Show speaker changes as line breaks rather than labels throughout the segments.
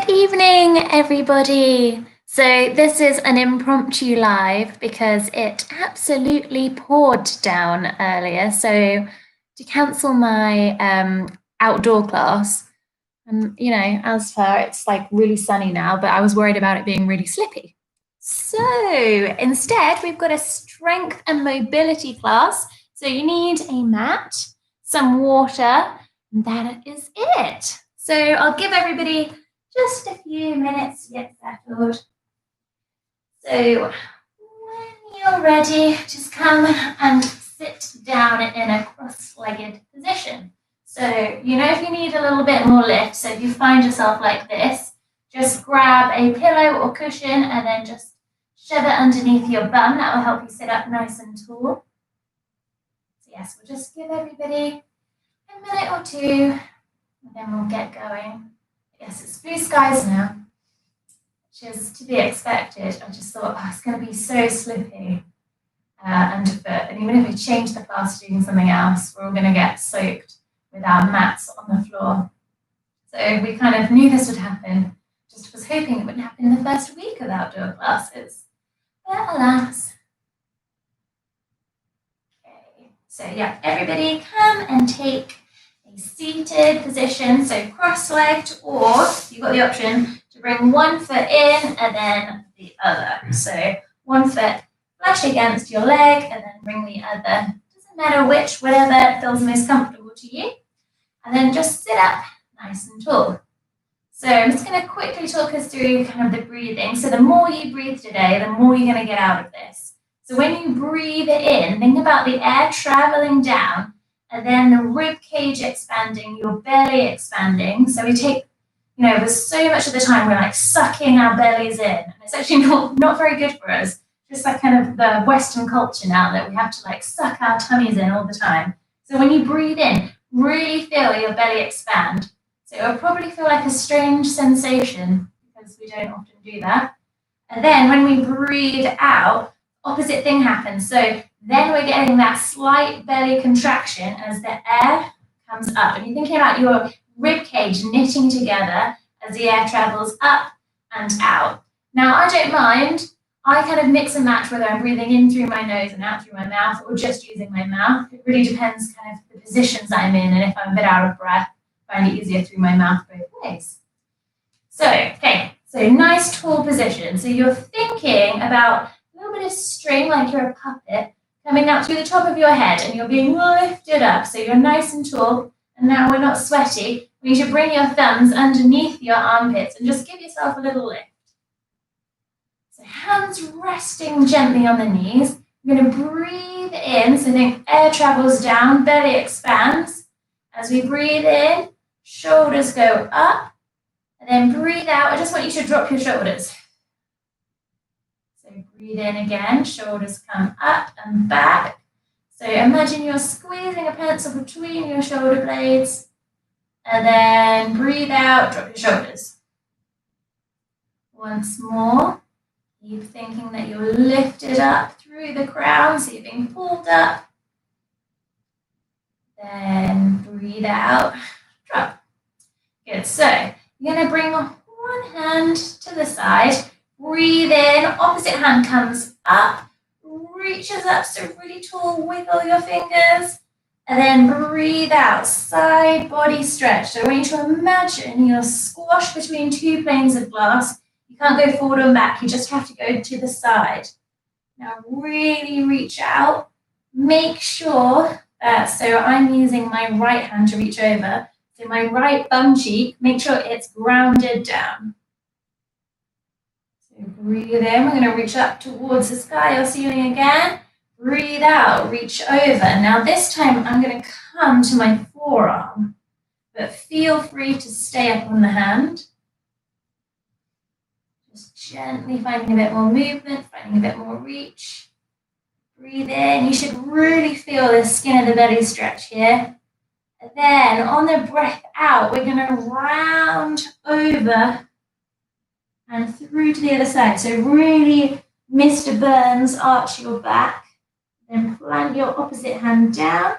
Good evening, everybody. So, this is an impromptu live because it absolutely poured down earlier. So, to cancel my outdoor class, as for it's like really sunny now, but I was worried about it being really slippy. So, instead, we've got a strength and mobility class. So, you need a mat, some water, and that is it. So, I'll give everybody just a few minutes to get settled. So when you're ready, just come and sit down in a cross-legged position. So, if you need a little bit more lift, so if you find yourself like this, just grab a pillow or cushion and then just shove it underneath your bum. That will help you sit up nice and tall. So yes, we'll just give everybody a minute or two, and then we'll get going. Yes, it's blue skies now, which is to be expected. I just thought, it's going to be so slippy underfoot. And even if we change the class to doing something else, we're all going to get soaked with our mats on the floor. So we kind of knew this would happen. Just was hoping it wouldn't happen in the first week of outdoor classes. But alas. Okay, so yeah, everybody come and take a seated position, so cross-legged, or you've got the option to bring one foot in and then the other. So one foot flush against your leg and then bring the other. Doesn't matter which, whatever feels most comfortable to you. And then just sit up nice and tall. So I'm just going to quickly talk us through kind of the breathing. So the more you breathe today, the more you're going to get out of this. So when you breathe it in, think about the air traveling down and then the rib cage expanding, your belly expanding. So we take, there's so much of the time we're like sucking our bellies in. And it's actually not very good for us. Just like kind of the Western culture now that we have to like suck our tummies in all the time. So when you breathe in, really feel your belly expand. So it'll probably feel like a strange sensation because we don't often do that. And then when we breathe out, opposite thing happens. So then we're getting that slight belly contraction as the air comes up. And you're thinking about your rib cage knitting together as the air travels up and out. Now, I don't mind. I kind of mix and match whether I'm breathing in through my nose and out through my mouth or just using my mouth. It really depends kind of the positions I'm in and if I'm a bit out of breath, I find it easier through my mouth both ways. So nice tall position. So you're thinking about a little bit of string like you're a puppet coming up through the top of your head and you're being lifted up. So you're nice and tall and now we're not sweaty. We need to bring your thumbs underneath your armpits and just give yourself a little lift. So hands resting gently on the knees. You're going to breathe in. So think air travels down, belly expands. As we breathe in, shoulders go up. And then breathe out. I just want you to drop your shoulders. So breathe in again. Shoulders come up and back. So imagine you're squeezing a pencil between your shoulder blades. And then breathe out, drop your shoulders. Once more. Keep thinking that you're lifted up through the crown, so you're being pulled up. Then breathe out, drop. Good, so you're going to bring one hand to the side, breathe in, opposite hand comes up, reaches up, so really tall, wiggle your fingers, and then breathe out, side body stretch. So I want you to imagine you're squashed between two planes of glass. You can't go forward and back, you just have to go to the side. Now really reach out, make sure that, so I'm using my right hand to reach over, so my right bum cheek, make sure it's grounded down. So breathe in, we're going to reach up towards the sky or ceiling again. Breathe out, reach over. Now this time I'm going to come to my forearm, but feel free to stay up on the hand. Just gently finding a bit more movement, finding a bit more reach. Breathe in. You should really feel the skin of the belly stretch here. And then on the breath out, we're going to round over and through to the other side. So really, Mr. Burns, arch your back. Then plant your opposite hand down.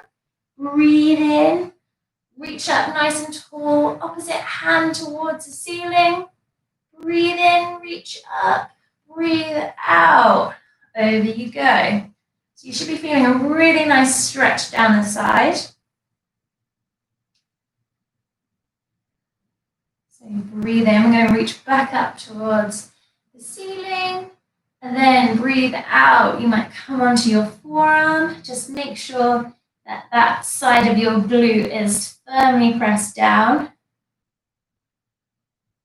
Breathe in. Reach up nice and tall. Opposite hand towards the ceiling. Breathe in, reach up, breathe out. Over you go. So you should be feeling a really nice stretch down the side. So you breathe in, we're going to reach back up towards the ceiling, and then breathe out. You might come onto your forearm. Just make sure that that side of your glute is firmly pressed down.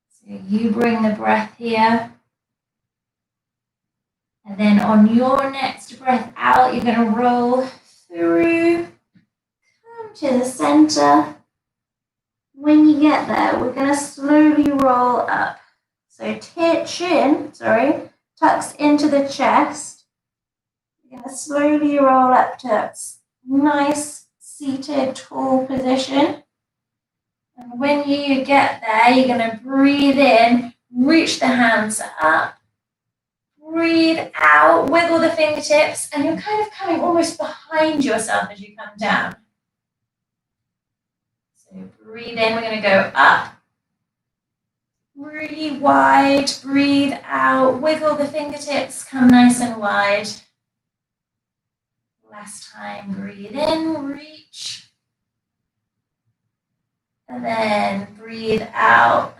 So you bring the breath here. And then on your next breath out, you're going to roll through, come to the center. When you get there, we're going to slowly roll up. So chin tucks into the chest. You're going to slowly roll up to a nice seated tall position. And when you get there, you're going to breathe in, reach the hands up. Breathe out, wiggle the fingertips, and you're kind of coming almost behind yourself as you come down. So breathe in, we're going to go up. Really wide, breathe out, wiggle the fingertips, come nice and wide. Last time, breathe in, reach. And then breathe out,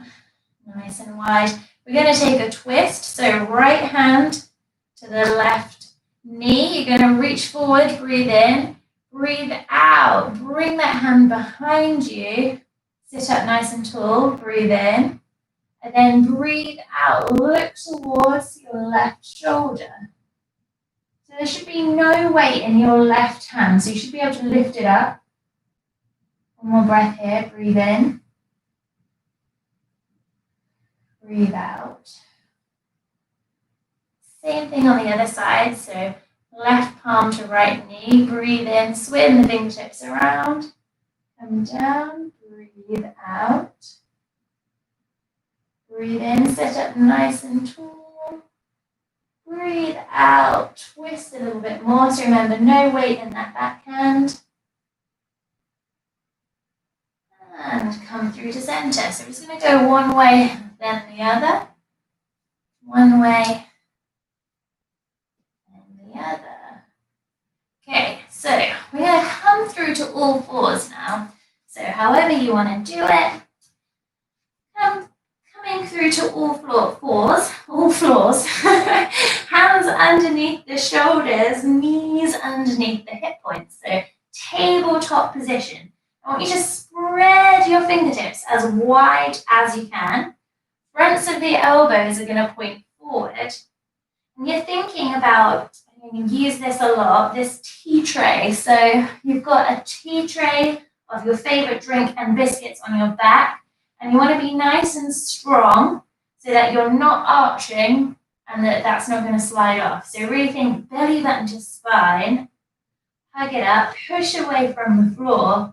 nice and wide. We're going to take a twist, so right hand to the left knee. You're going to reach forward, breathe in, breathe out. Bring that hand behind you. Sit up nice and tall, breathe in. And then breathe out, look towards your left shoulder. So there should be no weight in your left hand, so you should be able to lift it up. One more breath here, breathe in. Breathe out. Same thing on the other side, so left palm to right knee, breathe in, swim the fingertips around, come down, breathe out. Breathe in, sit up nice and tall. Breathe out, twist a little bit more, so remember no weight in that back hand. And come through to center. So we're just going to go one way, then the other. One way, then the other. Okay, so we're going to come through to all fours now. So however you want to do it, coming through to all floors, hands underneath the shoulders, knees underneath the hip points. So tabletop position. I want you to spread your fingertips as wide as you can. Fronts of the elbows are going to point forward. And you're thinking about, you use this a lot, this tea tray. So you've got a tea tray of your favorite drink and biscuits on your back. And you want to be nice and strong so that you're not arching and that's not going to slide off. So really think belly button to spine. Hug it up, push away from the floor.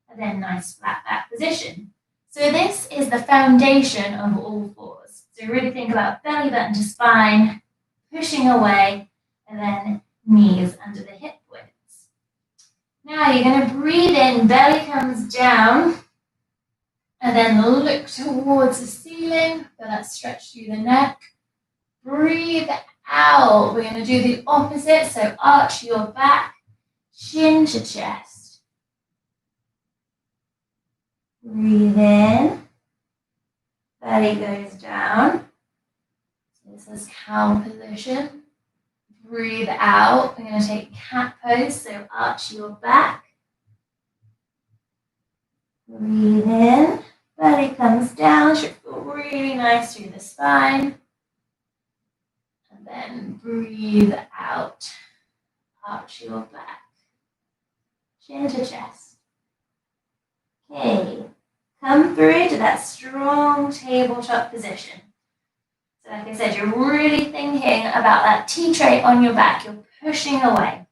And then nice flat back position. So this is the foundation of all fours. So really think about belly button to spine, pushing away, and then knees under the hip points. Now you're going to breathe in, belly comes down, and then look towards the ceiling. Feel that stretch through the neck. Breathe out. We're going to do the opposite, so arch your back, chin to chest. Breathe in, belly goes down. So this is cow position. Breathe out. We're going to take cat pose, so arch your back. Breathe in, belly comes down, should feel really nice through the spine. And then breathe out, arch your back, chin to chest. Okay. Come through to that strong tabletop position. So like I said, you're really thinking about that tea tray on your back. You're pushing away.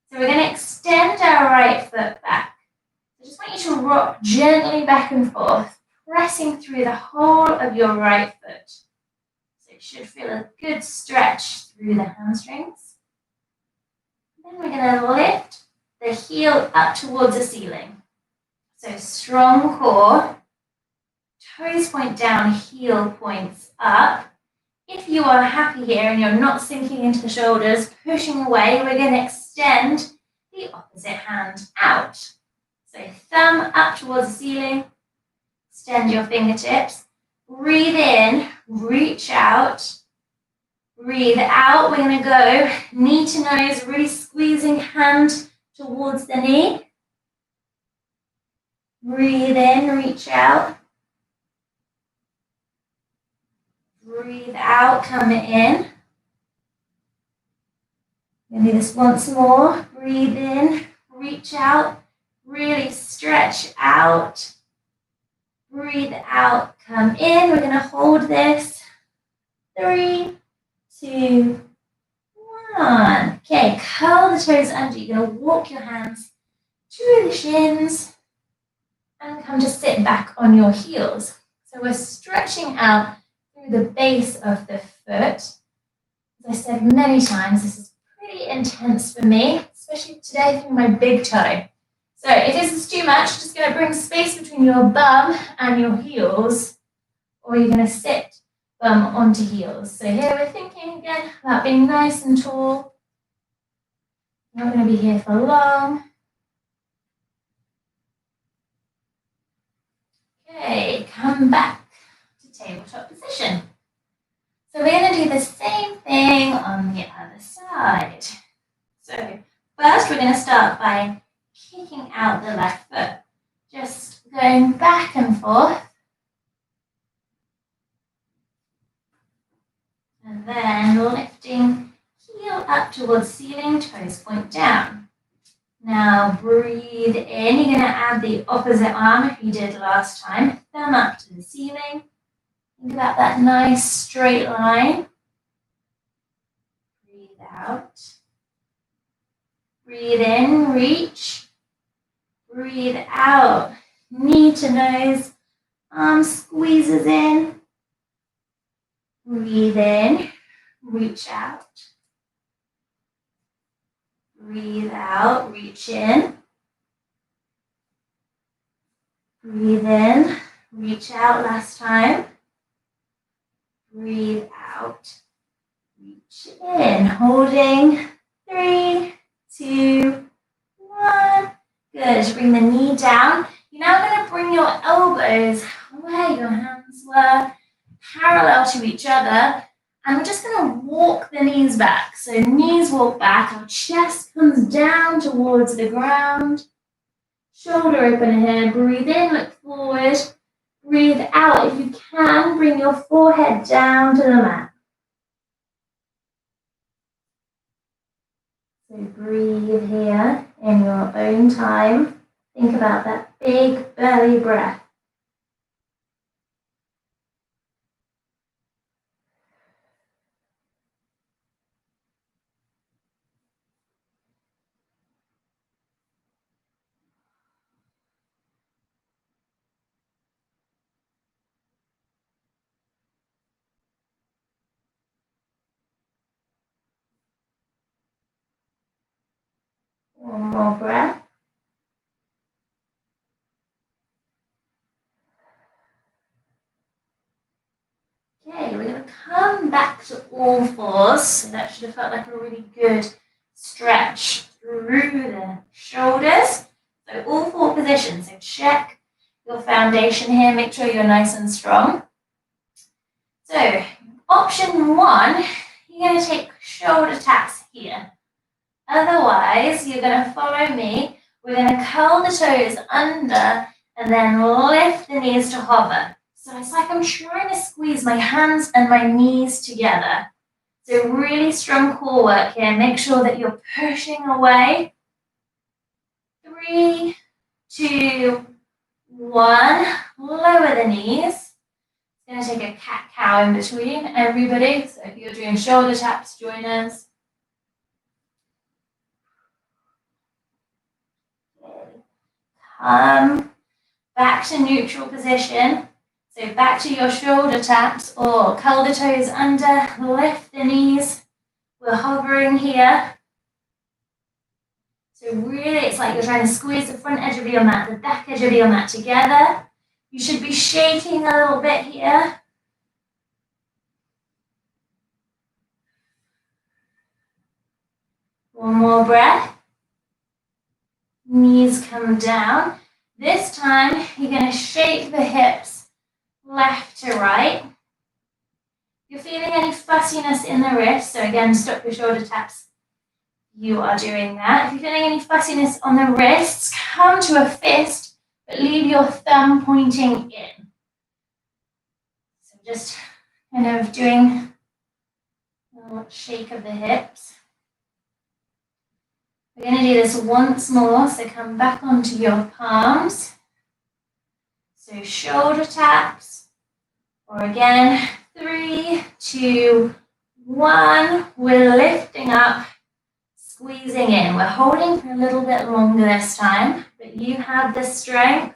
So we're going to extend our right foot back. I just want you to rock gently back and forth, pressing through the whole of your right foot. So you should feel a good stretch through the hamstrings. Then we're going to lift the heel up towards the ceiling. So strong core, toes point down, heel points up. If you are happy here and you're not sinking into the shoulders, pushing away, we're going to extend the opposite hand out. So thumb up towards the ceiling, extend your fingertips, breathe in, reach out, breathe out. We're going to go knee to nose, really squeezing hand towards the knee. Breathe in, reach out. Breathe out, come in. We're going to do this once more. Breathe in, reach out, really stretch out. Breathe out, come in. We're going to hold this. 3, 2, 1. Okay, curl the toes under. You're going to walk your hands to the shins and come to sit back on your heels. So we're stretching out through the base of the foot. As I said many times, this is pretty intense for me, especially today through my big toe. So if this is too much, just going to bring space between your bum and your heels, or you're going to sit bum onto heels. So here we're thinking again about being nice and tall. You're not going to be here for long. Okay, come back to tabletop position. So we're going to do the same thing on the other side. So first we're going to start by kicking out the left foot. Just going back and forth. And then lifting heel up towards ceiling, toes point down. Now breathe in. You're going to add the opposite arm if you did last time. Thumb up to the ceiling. Think about that nice straight line. Breathe out. Breathe in, reach. Breathe out. Knee to nose. Arm squeezes in. Breathe in. Reach out. Breathe out, reach in. Breathe in, reach out last time. Breathe out, reach in. Holding, 3, 2, 1. Good, bring the knee down. You're now going to bring your elbows where your hands were, parallel to each other. And we're just going to walk the knees back. So knees walk back, our chest comes down towards the ground. Shoulder open here, breathe in, look forward. Breathe out. If you can, bring your forehead down to the mat. So breathe here in your own time. Think about that big belly breath. One more breath. Okay, we're going to come back to all fours. So that should have felt like a really good stretch through the shoulders. So all 4 positions. So check your foundation here. Make sure you're nice and strong. So option 1, you're going to take shoulder taps here. Otherwise, you're going to follow me. We're going to curl the toes under and then lift the knees to hover. So it's like I'm trying to squeeze my hands and my knees together. So really strong core work here. Make sure that you're pushing away. 3, 2, 1. Lower the knees. Going to take a cat-cow in between, everybody. So if you're doing shoulder taps, join us. Come back to neutral position. So back to your shoulder taps or curl the toes under, lift the knees. We're hovering here. So really it's like you're trying to squeeze the front edge of your mat, the back edge of your mat together. You should be shaking a little bit here. One more breath. Knees come down. This time, you're going to shake the hips left to right. If you're feeling any fussiness in the wrist, so again, stop your shoulder taps. You are doing that. If you're feeling any fussiness on the wrists, come to a fist, but leave your thumb pointing in. So just kind of doing a little shake of the hips. We're going to do this once more, so come back onto your palms. So shoulder taps, or again, 3, 2, 1. We're lifting up, squeezing in. We're holding for a little bit longer this time, but you have the strength.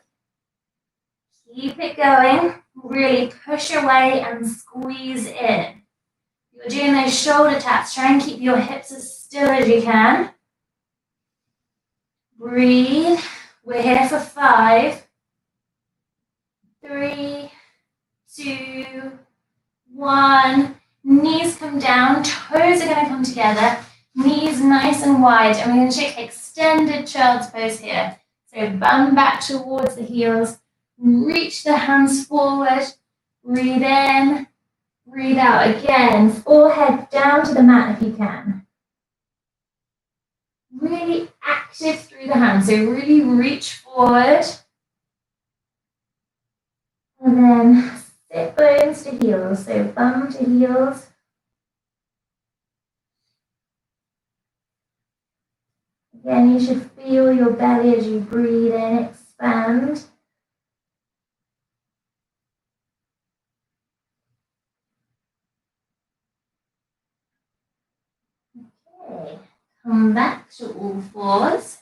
Keep it going. Really push away and squeeze in. You're doing those shoulder taps. Try and keep your hips as still as you can. Breathe. We're here for 5, 3, 2, 1. Knees come down. Toes are going to come together. Knees nice and wide. And we're going to take extended child's pose here. So bum back towards the heels. Reach the hands forward. Breathe in. Breathe out again. Forehead down to the mat if you can. Really active through the hands. So really reach forward. And then sit bones to heels. So bum to heels. Again, you should feel your belly as you breathe in, expand. Okay, come back to all fours.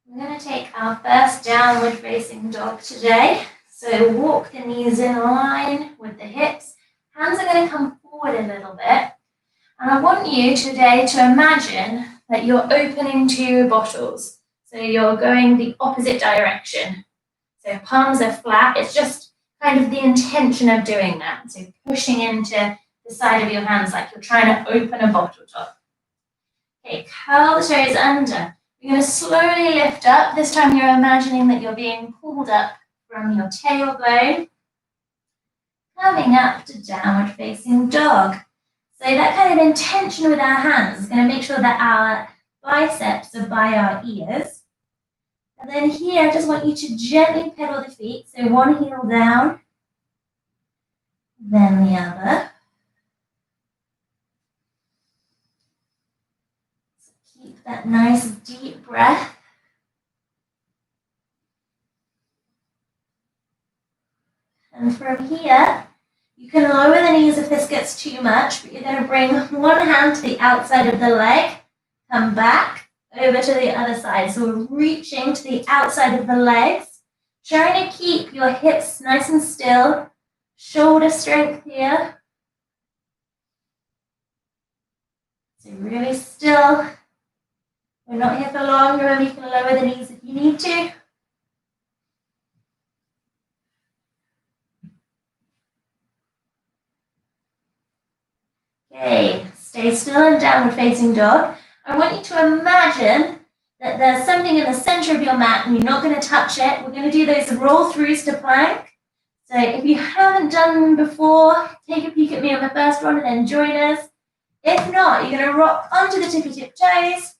We're going to take our first downward facing dog today. So walk the knees in line with the hips. Hands are going to come forward a little bit. And I want you today to imagine that you're opening 2 bottles. So you're going the opposite direction. So palms are flat. It's just kind of the intention of doing that. So pushing into the side of your hands like you're trying to open a bottle top. Okay, curl the toes under. You're going to slowly lift up. This time you're imagining that you're being pulled up from your tailbone, coming up to downward facing dog. So that kind of intention with our hands is going to make sure that our biceps are by our ears. And then here, I just want you to gently pedal the feet. So one heel down, then the other. So keep that nice deep breath. And from here, you can lower the knees if this gets too much, but you're going to bring one hand to the outside of the leg, come back over to the other side. So we're reaching to the outside of the legs, trying to keep your hips nice and still, shoulder strength here. So really still. We're not here for longer, and you can lower the knees if you need to. Okay, stay still in downward facing dog. I want you to imagine that there's something in the center of your mat and you're not going to touch it. We're going to do those roll throughs to plank. So if you haven't done them before, take a peek at me on the first one and then join us. If not, you're going to rock onto the tippy tip toes,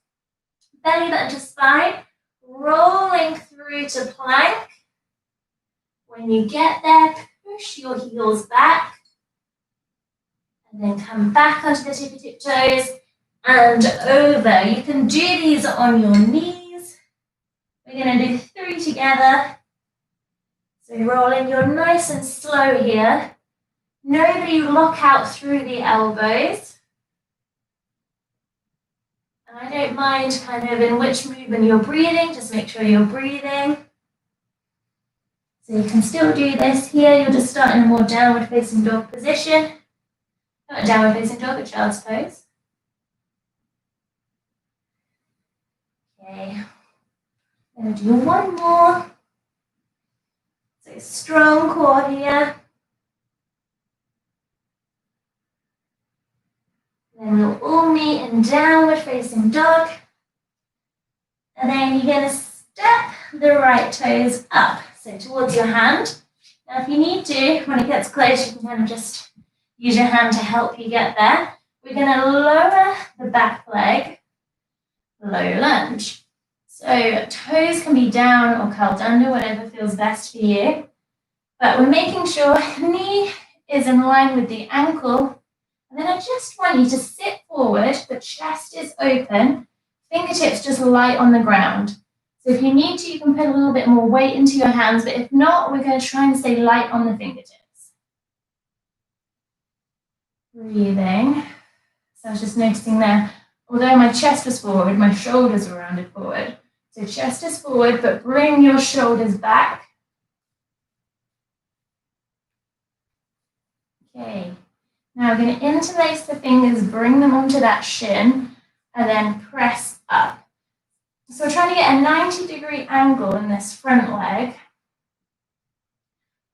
belly button to spine, rolling through to plank. When you get there, push your heels back. And then come back onto the tippy tip toes and over. You can do these on your knees. We're going to do 3 together. So rolling, you're nice and slow here. Know that you lock out through the elbows. And I don't mind kind of in which movement you're breathing. Just make sure you're breathing. So you can still do this here. You'll just start in a more downward facing dog position. Not a downward facing dog, a child's pose. Okay, I'm going to do one more. strong core here. Then we'll all meet in downward facing dog. And then you're going to step the right toes up, so towards your hand. Now if you need to, when it gets close, you can kind of just use your hand to help you get there. We're going to lower the back leg, low lunge. So toes can be down or curled under, whatever feels best for you. But we're making sure knee is in line with the ankle. And then I just want you to sit forward, the chest is open, fingertips just light on the ground. So if you need to, you can put a little bit more weight into your hands, but if not, we're going to try and stay light on the fingertips. Breathing. So I was just noticing there, although my chest was forward, my shoulders were rounded forward. So chest is forward, but bring your shoulders back. Okay. Now we're going to interlace the fingers, bring them onto that shin, and then press up. So we're trying to get a 90-degree angle in this front leg.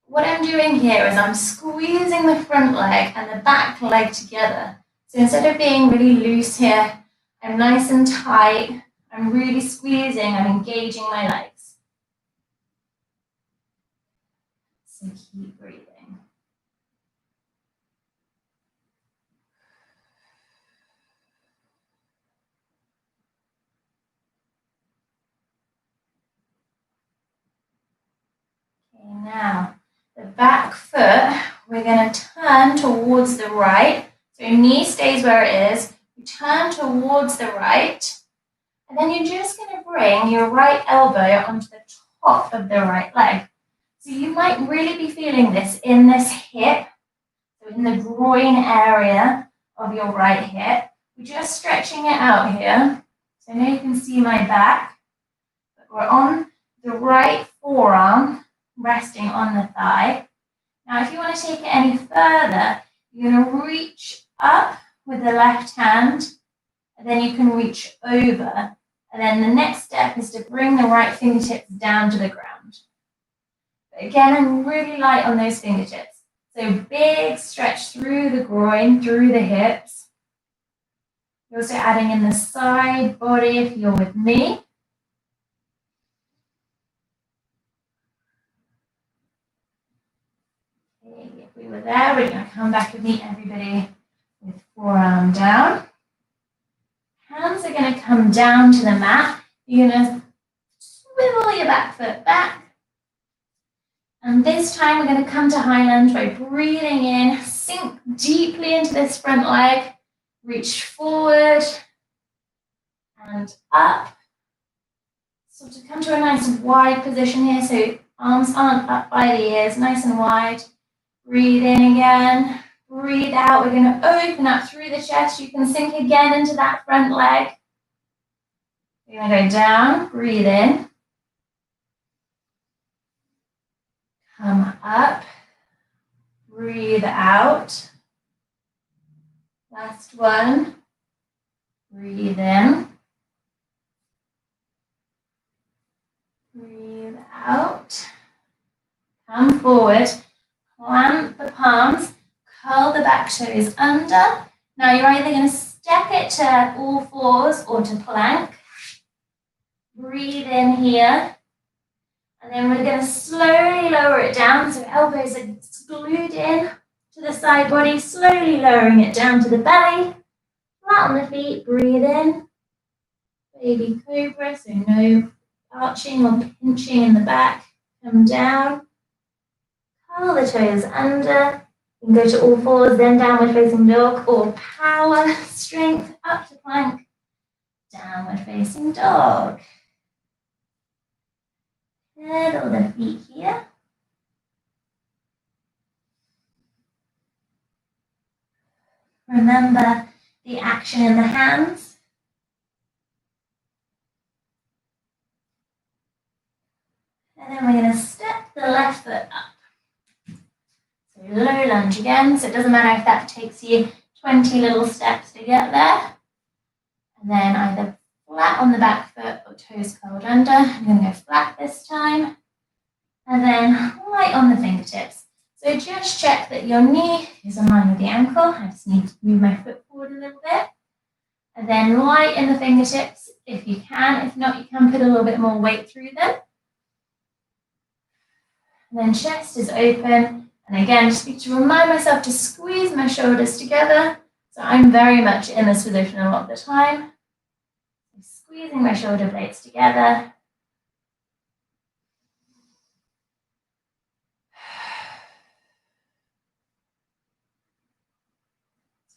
What I'm doing here is I'm squeezing the front leg and the back leg together. So instead of being really loose here, I'm nice and tight. I'm really squeezing, I'm engaging my legs. So keep breathing. Okay, now the back foot, we're going to turn towards the right. So knee stays where it is. You turn towards the right. And then you're just going to bring your right elbow onto the top of the right leg. So you might really be feeling this in this hip, so in the groin area of your right hip. We're just stretching it out here. So now you can see my back. But we're on the right forearm, resting on the thigh. Now, if you want to take it any further, you're going to reach up with the left hand, and then you can reach over. And then the next step is to bring the right fingertips down to the ground. But again, I'm really light on those fingertips. So big stretch through the groin, through the hips. You're also adding in the side body if you're with me. Okay, if we were there, we're going to come back and meet everybody with forearm down. Hands are going to come down to the mat. You're going to swivel your back foot back. And this time we're going to come to high lunge by breathing in, sink deeply into this front leg, reach forward and up. So to come to a nice wide position here, so arms aren't up by the ears, nice and wide. Breathe in again, breathe out. We're going to open up through the chest. You can sink again into that front leg. We're going to go down, breathe in. Come up, breathe out. Last one, breathe in. Breathe out. Come forward, plant the palms, curl the back toes under. Now you're either going to step it to all fours or to plank. Breathe in here. And then we're going to slowly lower it down, so elbows are glued in to the side body, slowly lowering it down to the belly. Flat on the feet, breathe in. Baby cobra, so no arching or pinching in the back. Come down. Curl the toes under. You can go to all fours, then downward facing dog, or power, strength, up to plank. Downward facing dog. Pedal the feet here. Remember the action in the hands. And then we're going to step the left foot up. So low lunge again. So it doesn't matter if that takes you 20 little steps to get there. And then either flat on the back foot or toes curled under. I'm going to go flat this time. And then light on fingertips. So just check that your knee is in line with the ankle. I just need to move my foot forward a little bit. And then lighten the fingertips if you can. If not, you can put a little bit more weight through them. And then chest is open. And again, just need to remind myself to squeeze my shoulders together. So I'm very much in this position a lot of the time. Squeezing my shoulder blades together.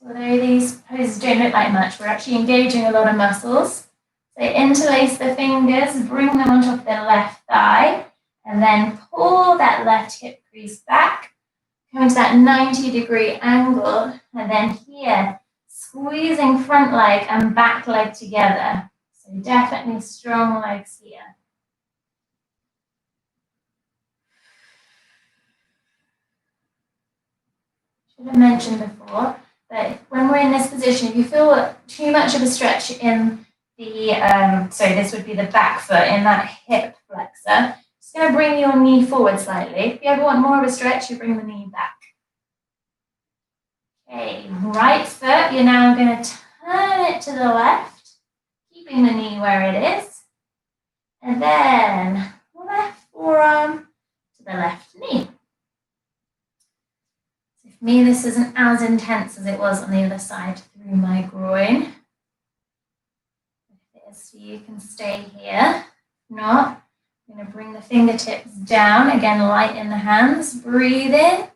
Although these poses don't look like much, we're actually engaging a lot of muscles. So interlace the fingers, bring them on top of the left thigh, and then pull that left hip crease back, coming to that 90-degree angle, and then here, squeezing front leg and back leg together. So definitely strong legs here. Should have mentioned before, but when we're in this position, if you feel too much of a stretch in the, so this would be the back foot in that hip flexor, just going to bring your knee forward slightly. If you ever want more of a stretch, you bring the knee back. Okay, right foot, you're now going to turn it to the left, keeping the knee where it is, and then left forearm to the left knee. For me, this isn't as intense as it was on the other side through my groin. If it is, you can stay here. If not, I'm going to bring the fingertips down. Again, lighten the hands. Breathe in,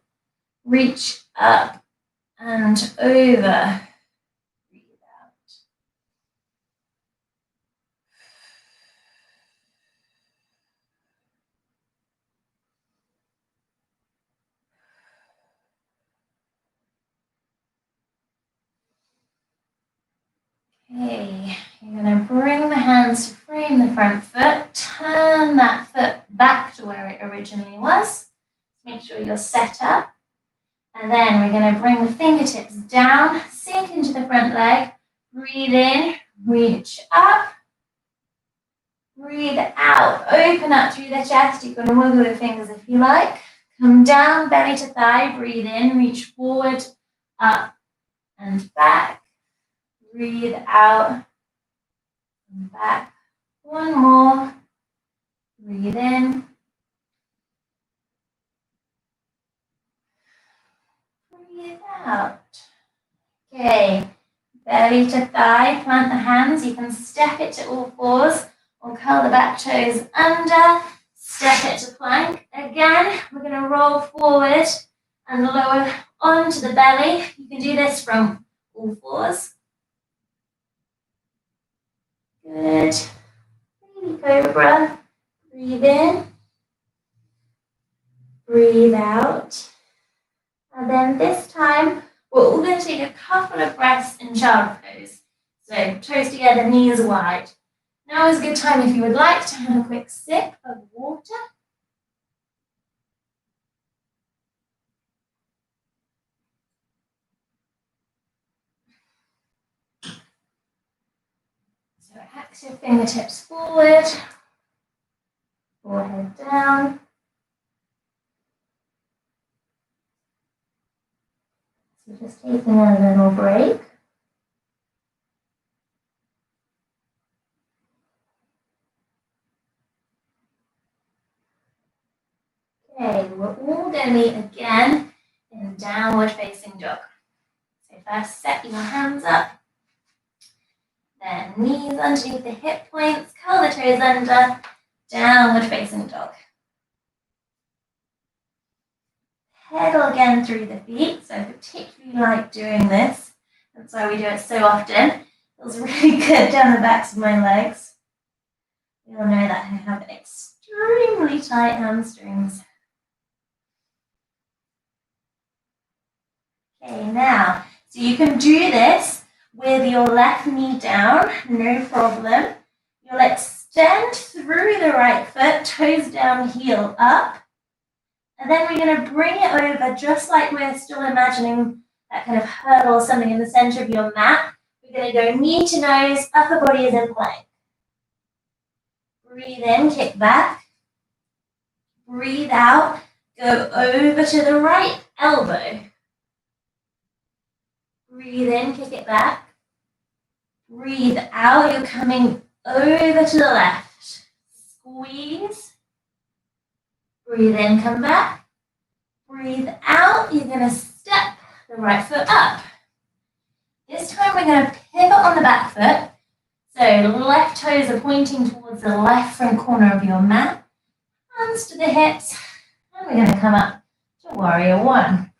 reach up and over. Breathe out. Okay, you're going to bring the hands to frame the front foot, turn that foot back to where it originally was. Make sure you're set up. And then we're going to bring the fingertips down, sink into the front leg, breathe in, reach up, breathe out, open up through the chest. You can wiggle your fingers if you like. Come down, belly to thigh, breathe in, reach forward, up and back. Breathe out and back. One more. Breathe in. Breathe out. Okay, belly to thigh, plant the hands. You can step it to all fours or curl the back toes under. Step it to plank. Again, we're going to roll forward and lower onto the belly. You can do this from all fours. Good. Baby cobra. Breathe in. Breathe out. And then this time, we're all going to take a couple of breaths in child pose. So toes together, knees wide. Now is a good time if you would like to have a quick sip of water. So active fingertips forward, forehead down. So just taking a little break. Okay, we're all going to meet again in downward facing dog. So first set your hands up, then knees underneath the hip points, curl the toes under, downward facing dog. Pedal again through the feet, so I particularly like doing this. That's why we do it so often. It feels really good down the backs of my legs. You all know that I have extremely tight hamstrings. Okay, now, so you can do this with your left knee down, no problem. You'll extend through the right foot, toes down, heel up. And then we're going to bring it over just like we're still imagining that kind of hurdle or something in the center of your mat. We're going to go knee to nose, upper body is in plank. Breathe in, kick back. Breathe out, Go over to the right elbow. Breathe in, kick it back. Breathe out, you're coming over to the left. Squeeze. Breathe in, come back. Breathe out, you're going to step the right foot up. This time we're going to pivot on the back foot. So left toes are pointing towards the left front corner of your mat. Hands to the hips. And we're going to come up to Warrior One.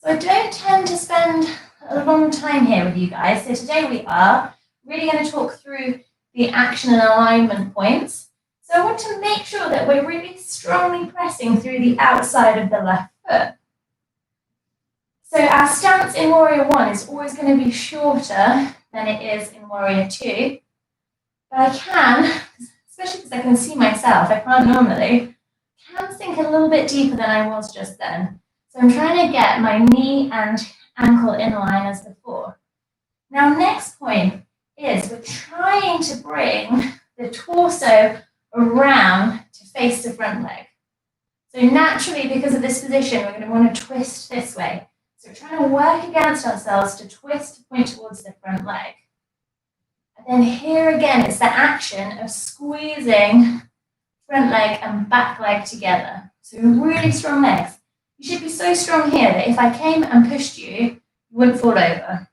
So I don't tend to spend a long time here with you guys. So today we are really going to talk through the action and alignment points. So I want to make sure that we're really strongly pressing through the outside of the left foot. So our stance in Warrior One is always going to be shorter than it is in Warrior Two. But I can, especially because I can see myself, I can't normally, can sink a little bit deeper than I was just then. So I'm trying to get my knee and ankle in line as before. Now, next point is we're trying to bring the torso around to face the front leg. So naturally, because of this position, we're going to want to twist this way. So we're trying to work against ourselves to twist to point towards the front leg. And then here again, it's the action of squeezing front leg and back leg together. So really strong legs. You should be so strong here that if I came and pushed you, you wouldn't fall over.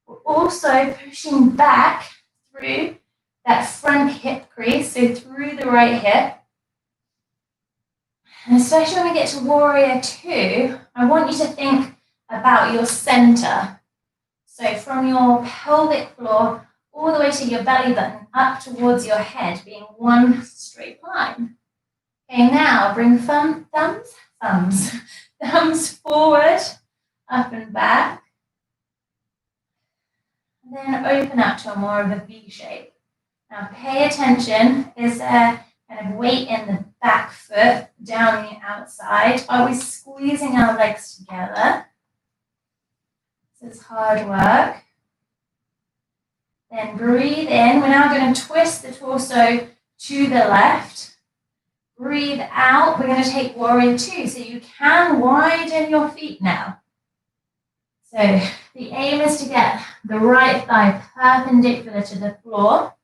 We're also pushing back through that front hip crease, so through the right hip. And especially when we get to Warrior Two, I want you to think about your center. So from your pelvic floor all the way to your belly button, up towards your head, being one straight line. Okay, now bring thumbs forward, up and back. And then open up to a more of a V shape. Now pay attention, is there kind of weight in the back foot, down the outside? Are we squeezing our legs together? This is hard work. Then breathe in. We're now going to twist the torso to the left. Breathe out. We're going to take Warrior Two. So you can widen your feet now. So the aim is to get the right thigh perpendicular to the floor.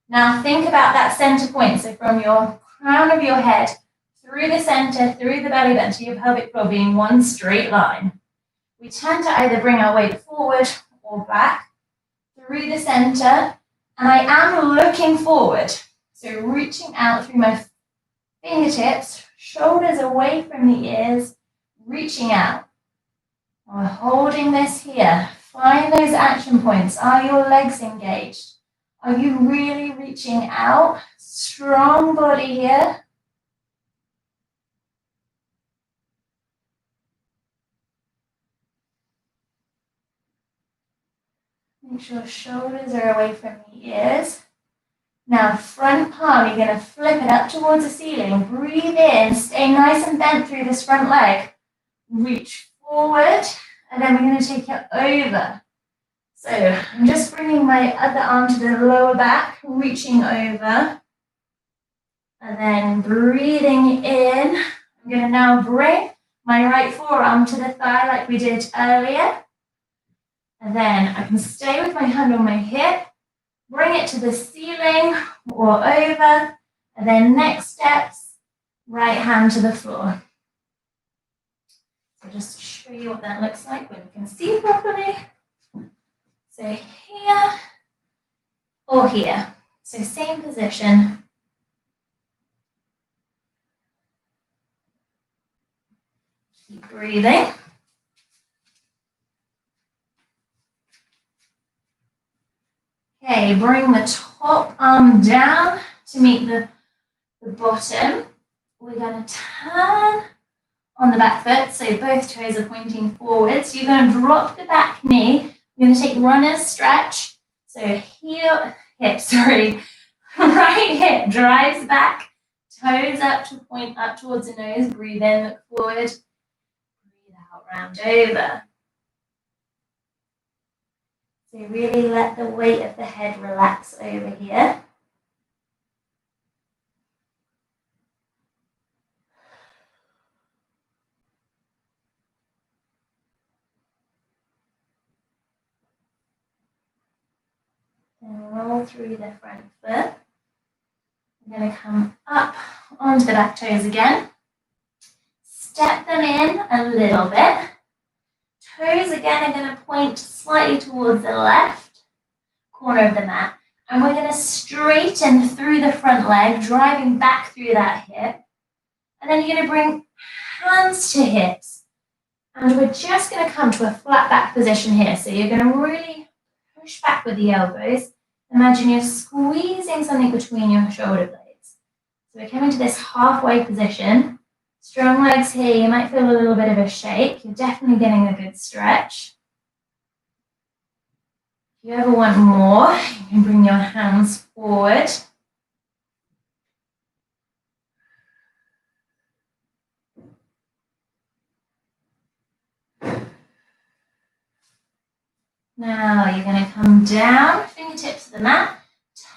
Now think about that center point. So from your crown of your head, through the center, through the belly button to your pelvic floor being one straight line. We tend to either bring our weight forward or back through the center, and I am looking forward. So reaching out through my fingertips, shoulders away from the ears, reaching out. We're holding this here. Find those action points. Are your legs engaged? Are you really reaching out? Strong body here. Make sure shoulders are away from the ears. Now front palm, you're going to flip it up towards the ceiling. Breathe in, stay nice and bent through this front leg. Reach forward, and then we're going to take it over. So I'm just bringing my other arm to the lower back, reaching over. And then breathing in. I'm going to now bring my right forearm to the thigh like we did earlier. And then I can stay with my hand on my hip, bring it to the ceiling or over, and then next steps, right hand to the floor. So just to show you what that looks like when you can see properly. So here or here. So same position. Keep breathing. Okay, bring the top arm down to meet the bottom. We're going to turn on the back foot, so both toes are pointing forwards. You're going to drop the back knee. You're going to take runner's stretch. So right hip drives back, toes up to point up towards the nose. Breathe in, look forward. Breathe out, round over. So really let the weight of the head relax over here. curl through the front foot. We're going to come up onto the back toes again. Step them in a little bit. Toes again are going to point slightly towards the left corner of the mat. And we're going to straighten through the front leg, driving back through that hip. And then you're going to bring hands to hips. And we're just going to come to a flat back position here. So you're going to really push back with the elbows. Imagine you're squeezing something between your shoulder blades. So we're coming to this halfway position. Strong legs here. You might feel a little bit of a shake. You're definitely getting a good stretch. If you ever want more, you can bring your hands forward. Now you're going to come down, fingertips to the mat,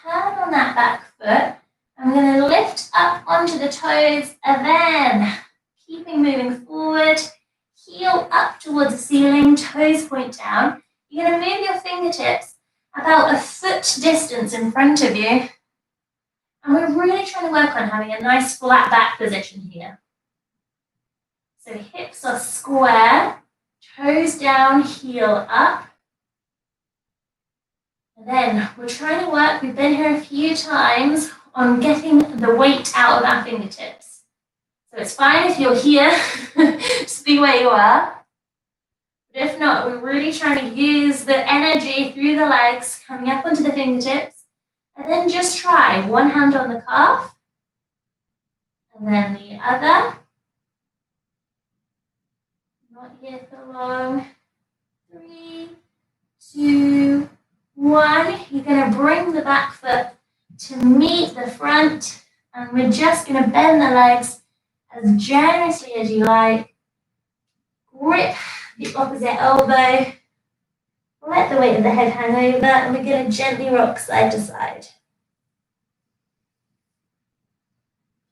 turn on that back foot. I'm going to lift up onto the toes and then keeping moving forward, heel up towards the ceiling, toes point down. You're going to move your fingertips about a foot distance in front of you. And we're really trying to work on having a nice flat back position here. So hips are square, toes down, heel up. And then we're trying to work, we've been here a few times, on getting the weight out of our fingertips. So it's fine if you're here, just be where you are. But if not, we're really trying to use the energy through the legs, coming up onto the fingertips. And then just try one hand on the calf, and then the other. Not here for long. 3, 2, 1. You're going to bring the back foot to meet the front, and we're just going to bend the legs as generously as you like. Grip the opposite elbow. Let the weight of the head hang over, and we're going to gently rock side to side.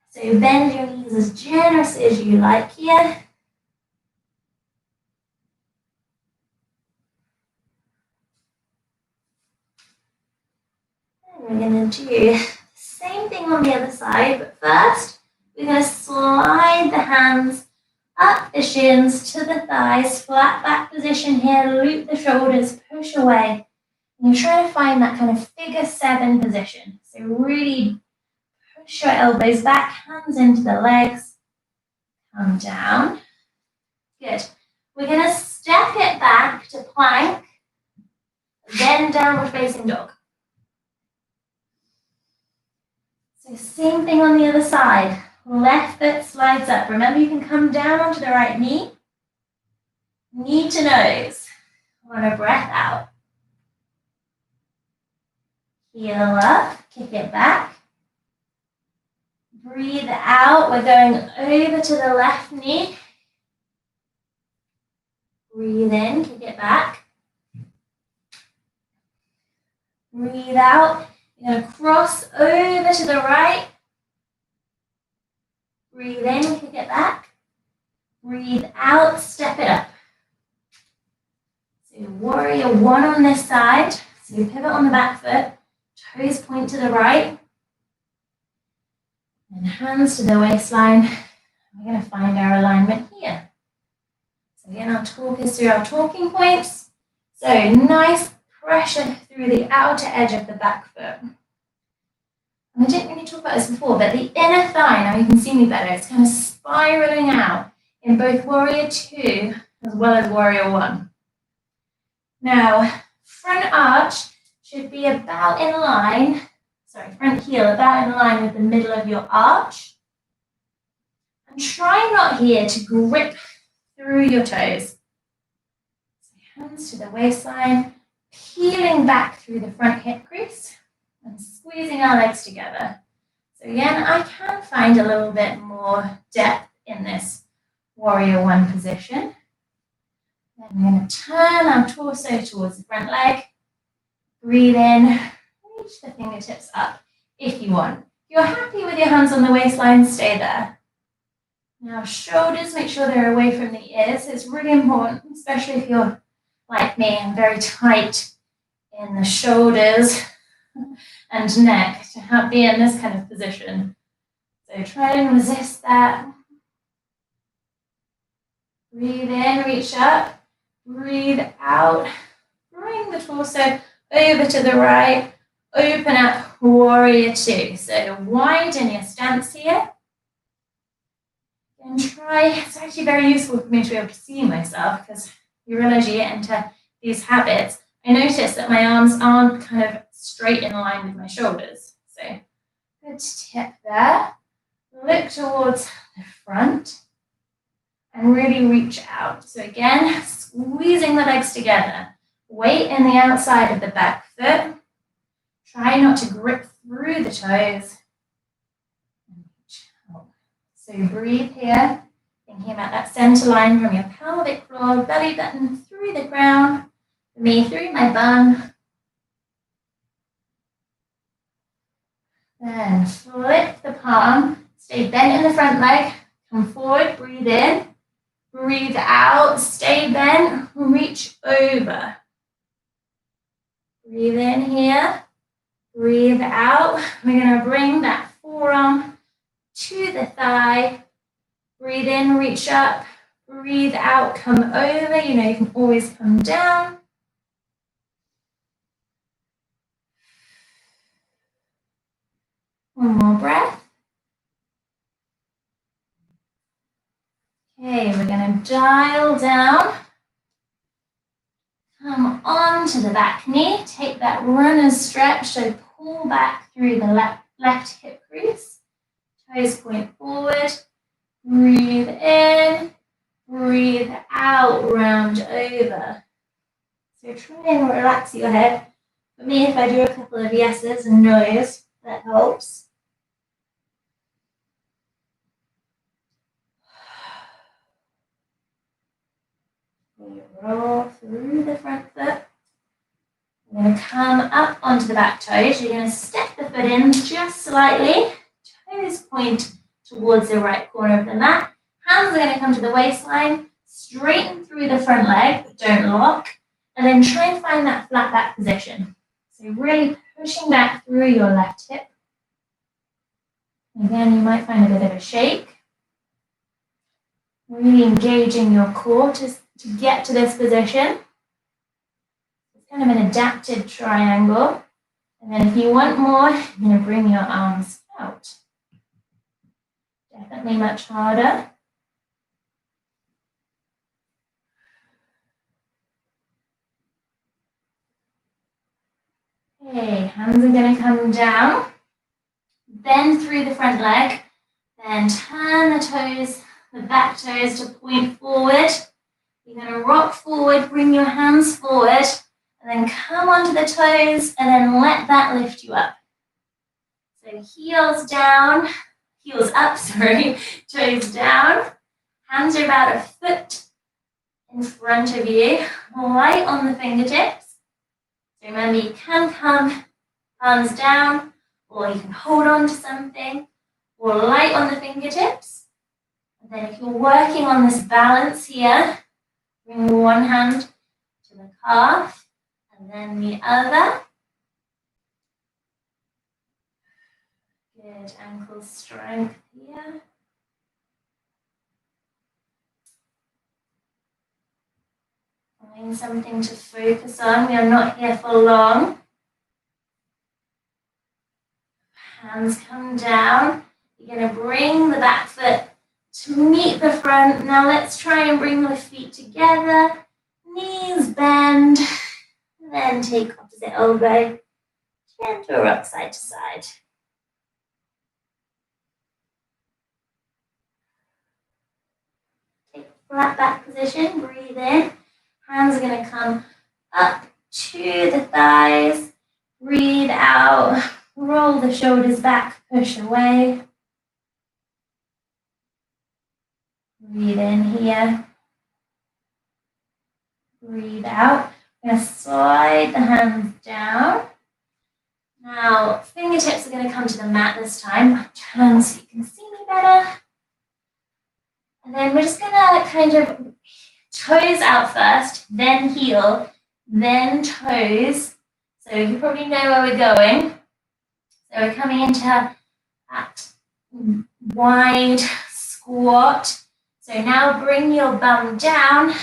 So bend your knees as generously as you like here. And we're going to do the same thing on the other side, but first we're going to slide the hands up the shins to the thighs, flat back position here, loop the shoulders, push away. And you're trying to find that kind of figure 7 position. So really push your elbows back, hands into the legs, come down. Good. We're going to step it back to plank, then downward facing dog. So same thing on the other side. Left foot slides up. Remember, you can come down onto the right knee. Knee to nose. On a breath out. Heel up, kick it back. Breathe out. We're going over to the left knee. Breathe in, kick it back. Breathe out. You're going to cross over to the right. Breathe in, kick it back. Breathe out, step it up. So warrior 1 on this side. So you pivot on the back foot. Toes point to the right. And hands to the waistline. We're going to find our alignment here. So again, I'll talk us through our talking points. So nice pressure through the outer edge of the back foot. And I didn't really talk about this before, but the inner thigh, now you can see me better, it's kind of spiraling out in both warrior 2 as well as warrior 1. Now, front arch should be about in line, front heel about in line with the middle of your arch. And try not here to grip through your toes. So hands to the waistline, peeling back through the front hip crease and squeezing our legs together. So again, I can find a little bit more depth in this warrior 1 position. Then I'm going to turn our torso towards the front leg. Breathe in, reach the fingertips up if you want. If you're happy with your hands on the waistline, stay there. Now shoulders, make sure they're away from the ears. It's really important, especially if you're like me and very tight in the shoulders. and neck to be in this kind of position. So try and resist that. Breathe in, reach up. Breathe out. Bring the torso over to the right. Open up, warrior two. So widen your stance here. And try, it's actually very useful for me to be able to see myself because you realize you get into these habits. I notice that my arms aren't kind of straight in line with my shoulders. So good tip there. Look towards the front and really reach out. So again, squeezing the legs together. Weight in the outside of the back foot. Try not to grip through the toes. So breathe here, thinking about that center line from your pelvic floor, belly button through the ground, for me through my bum. Then flip the palm, stay bent in the front leg, come forward, breathe in, breathe out, stay bent, reach over. Breathe in here, breathe out. We're going to bring that forearm to the thigh. Breathe in, reach up. Breathe out, come over. You know, you can always come down. One more breath. Okay, we're going to dial down. Come on to the back knee. Take that runner's stretch. So pull back through the left hip crease. Toes point forward. Breathe in. Breathe out, round over. So try and relax your head. For me, if I do a couple of yeses and no's, that helps. We roll through the front foot. We're going to come up onto the back toes. You're going to step the foot in just slightly. Toes point towards the right corner of the mat. Hands are going to come to the waistline. Straighten through the front leg, but don't lock. And then try and find that flat back position. So really pushing back through your left hip. Again, you might find a bit of a shake. Really engaging your core to get to this position. It's kind of an adapted triangle. And then if you want more, you're going to bring your arms out. Definitely much harder. Okay, hands are going to come down. Bend through the front leg. Then turn the toes, the back toes to point forward. You're going to rock forward, bring your hands forward, and then come onto the toes, and then let that lift you up. So heels down, heels up, sorry, toes down. Hands are about a foot in front of you, light on the fingertips. So remember, you can come palms down, or you can hold on to something, or light on the fingertips. And then if you're working on this balance here, bring one hand to the calf, and then the other. Good ankle strength here. Find something to focus on. We are not here for long. Hands come down. You're going to bring the back foot to meet the front. Now let's try and bring the feet together. Knees bend. And then take opposite elbow. Gentle rock side to side. Take flat back position. Breathe in. Hands are going to come up to the thighs. Breathe out. Roll the shoulders back. Push away. Breathe in here. Breathe out. I'm going to slide the hands down. Now, fingertips are going to come to the mat this time. Turn so you can see me better. And then we're just going to kind of toes out first, then heel, then toes. So you probably know where we're going. So we're coming into that wide squat. So now bring your bum down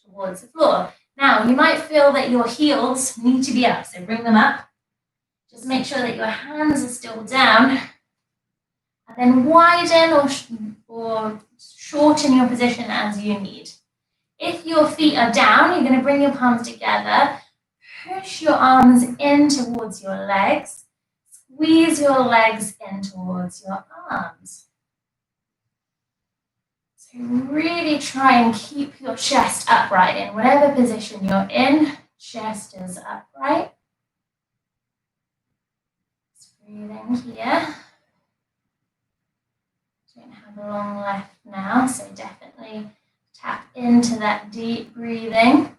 towards the floor. Now you might feel that your heels need to be up, so bring them up. Just make sure that your hands are still down. And then widen or shorten your position as you need. If your feet are down, you're going to bring your palms together. Push your arms in towards your legs. Squeeze your legs in towards your arms. So really try and keep your chest upright in whatever position you're in. Chest is upright. Just breathing here. Don't have a long left now, so definitely tap into that deep breathing.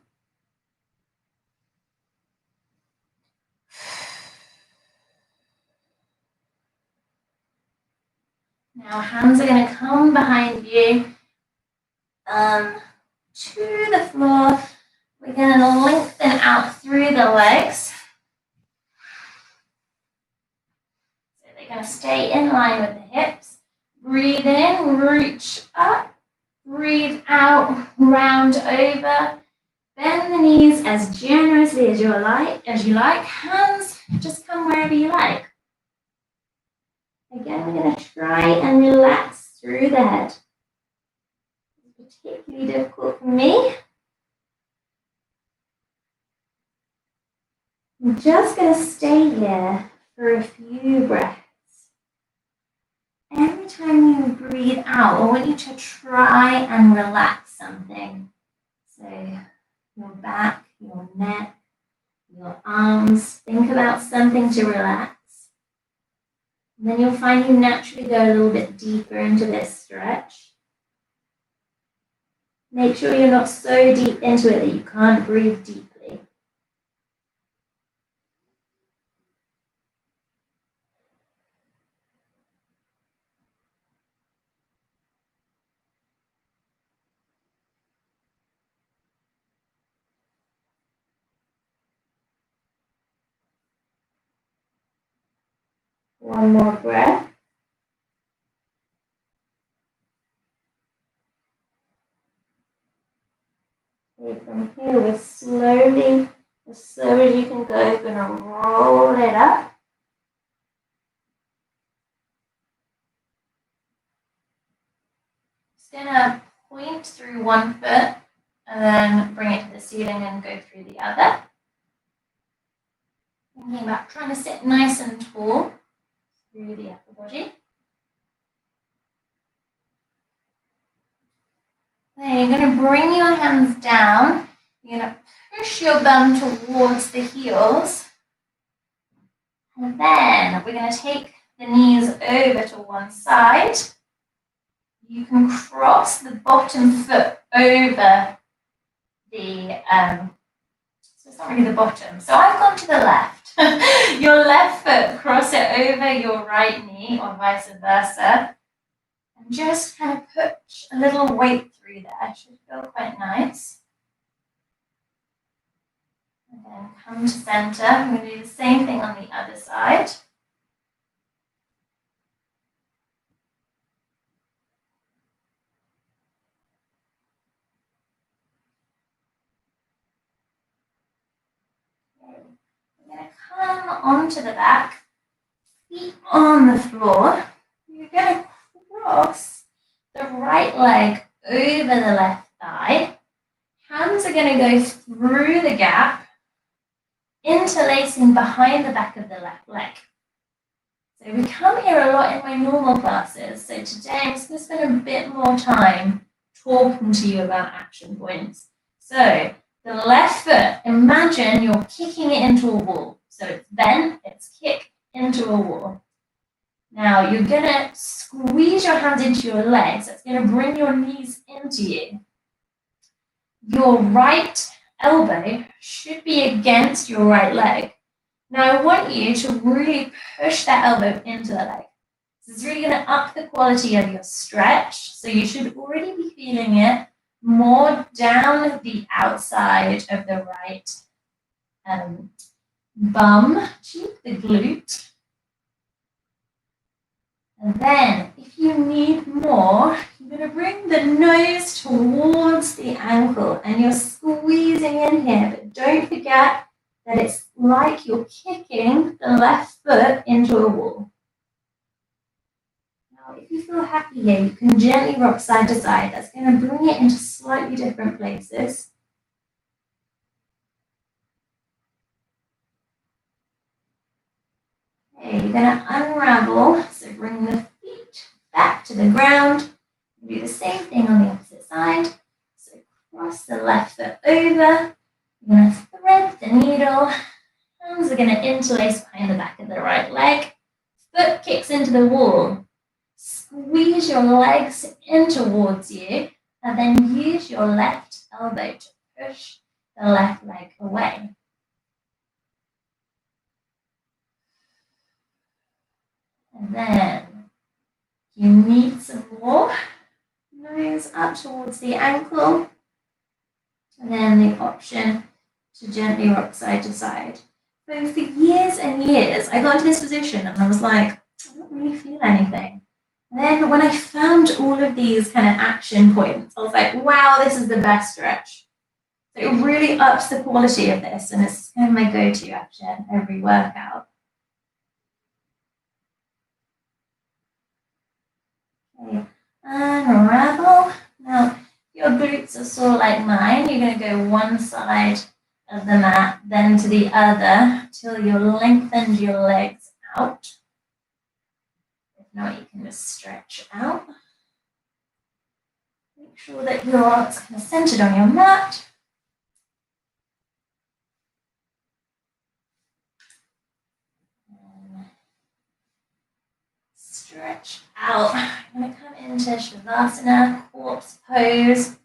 Now hands are going to come behind you to the floor. We're going to lengthen out through the legs. So they're going to stay in line with the hips. Breathe in, reach up. Breathe out, round over. Bend the knees as generously as you like. Hands just come wherever you like. Again, we're going to try and relax through the head. It's particularly difficult for me. I'm just going to stay here for a few breaths. Every time you breathe out, I want you to try and relax something. So your back, your neck, your arms. Think about something to relax. And then you'll find you naturally go a little bit deeper into this stretch. Make sure you're not so deep into it that you can't breathe deeply. One more breath. Okay, from here, we're slowly, as slow as you can go, going to roll it up. Just going to point through one foot and then bring it to the ceiling and go through the other. Thinking about trying to sit nice and tall through the upper body. Then you're going to bring your hands down. You're going to push your bum towards the heels. And then we're going to take the knees over to one side. You can cross the bottom foot over the, so it's not really the bottom. So I've gone to the left. Your left foot, cross it over your right knee or vice versa. And just kind of put a little weight through there. It should feel quite nice. And then come to center. I'm going to do the same thing on the other side. Okay. We're going to come onto the back, feet on the floor. You're going to cross the right leg over the left thigh. Hands are going to go through the gap, interlacing behind the back of the left leg. So we come here a lot in my normal classes. So today I'm just going to spend a bit more time talking to you about action points. So the left foot, imagine you're kicking it into a wall. So it's bent, it's kick into a wall. Now you're going to squeeze your hands into your legs. That's going to bring your knees into you. Your right elbow should be against your right leg. Now I want you to really push that elbow into the leg. This is really going to up the quality of your stretch. So you should already be feeling it more down the outside of the right bum cheek, the glute. And then, if you need more, you're going to bring the nose towards the ankle and you're squeezing in here, but don't forget that it's like you're kicking the left foot into a wall. Now, if you feel happy here, you can gently rock side to side. That's going to bring it into slightly different places. Okay, you're going to unravel, so bring the feet back to the ground. Do the same thing on the opposite side. So cross the left foot over. You're going to thread the needle. Hands are going to interlace behind the back of the right leg. Foot kicks into the wall. Squeeze your legs in towards you and then use your left elbow to push the left leg away. And then you need some more. Nose up towards the ankle. And then the option to gently rock side to side. So for years and years, I got into this position and I was like, I don't really feel anything. And then when I found all of these kind of action points, I was like, wow, this is the best stretch. So it really ups the quality of this, and it's kind of my go-to actually at every workout. Okay, unravel. Now, your glutes are sort of like mine. You're going to go one side of the mat, then to the other, till you lengthened your legs out. If not, you can just stretch out. Make sure that you're kind of centered on your mat. And stretch out. I'm going to come into Shavasana, corpse pose.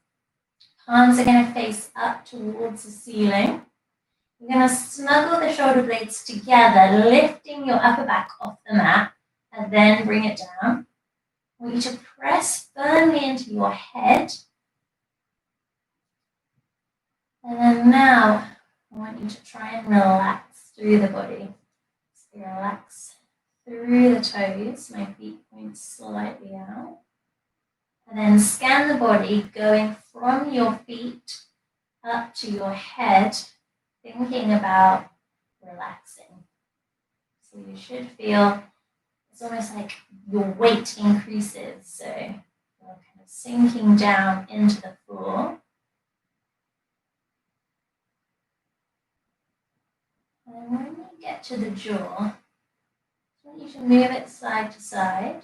Palms are going to face up towards the ceiling. You're going to snuggle the shoulder blades together, lifting your upper back off the mat, and then bring it down. I want you to press firmly into your head. And then now, I want you to try and relax through the body. So relax through the toes. My feet point slightly out. And then scan the body, going from your feet up to your head, thinking about relaxing. So you should feel it's almost like your weight increases. So you're kind of sinking down into the floor. And when you get to the jaw, I want you to move it side to side.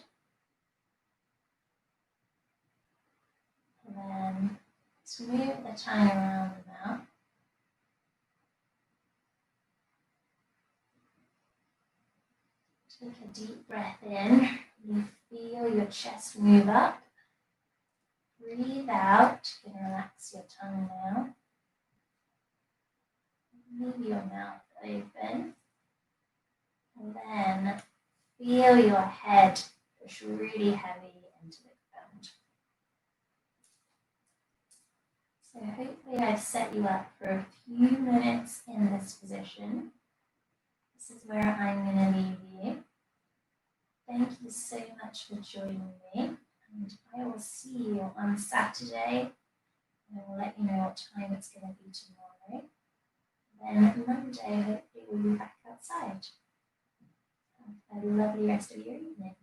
And then smooth the tongue around the mouth. Take a deep breath in. You feel your chest move up. Breathe out. You can relax your tongue now. Leave your mouth open. And then feel your head push really heavy into the ground. So hopefully I've set you up for a few minutes in this position. This is where I'm going to leave you. Thank you so much for joining me, and I will see you on Saturday, and I will let you know what time it's going to be tomorrow. Then Monday, hopefully we'll be back outside. Have a lovely rest of your evening.